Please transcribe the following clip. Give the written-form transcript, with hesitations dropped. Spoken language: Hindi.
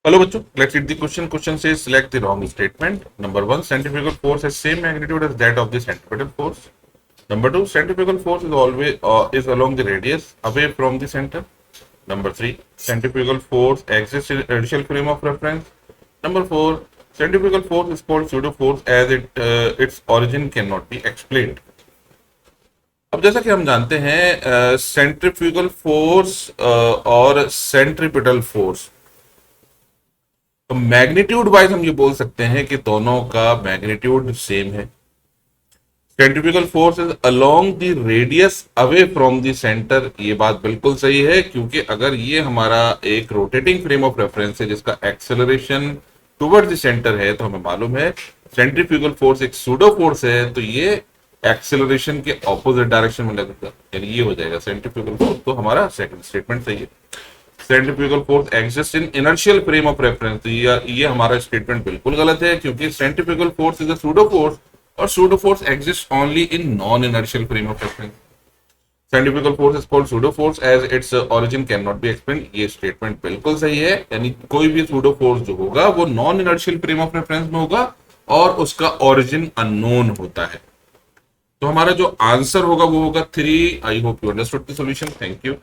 Hello, bachcho. Let's read the question. Question says select the wrong statement. Number one, centrifugal force has same magnitude as that of the centripetal force. Number two, centrifugal force is always is along the radius away from the center. Number three, centrifugal force exists in inertial frame of reference. Number four, centrifugal force is called pseudo force as its origin cannot be explained. अब जैसा कि हम जानते हैं सेंट्रीफ्यूगल फोर्स और सेंट्रीपिटल फोर्स, तो मैग्नीट्यूड वाइज हम ये बोल सकते हैं कि दोनों का मैग्नीट्यूड सेम है। Centrifugal force is along the radius away from the centre, ये बात बिल्कुल सही है, क्योंकि अगर ये हमारा एक रोटेटिंग फ्रेम ऑफ रेफरेंस है जिसका एक्सेलरेशन टुवर्ड्स द सेंटर है, तो हमें मालूम है सेंट्रीफ्यूगल फोर्स एक सूडो फोर्स है, तो ये एक्सेलरेशन के ऑपोजिट डायरेक्शन में लगेगा, यानी ये हो जाएगा सेंट्रीफ्यूगल फोर्स। तो हमारा सेकंड स्टेटमेंट सही है। Centrifugal force exist in inertial frame of reference, तो ये हमारा स्टेटमेंट बिल्कुल गलत है, क्योंकि centrifugal force is a pseudo force और pseudo force exist only in non inertial frame of reference. Centrifugal force is called pseudo force as its origin can not be explain, ये स्टेटमेंट बिल्कुल सही है, यानी कोई भी सूडो फोर्स जो होगा वो non inertial frame of reference में होगा और उसका ओरिजिन अननोन होता है। तो हमारा जो आंसर होगा वो होगा 3। I hope you understood the solution. Thank you.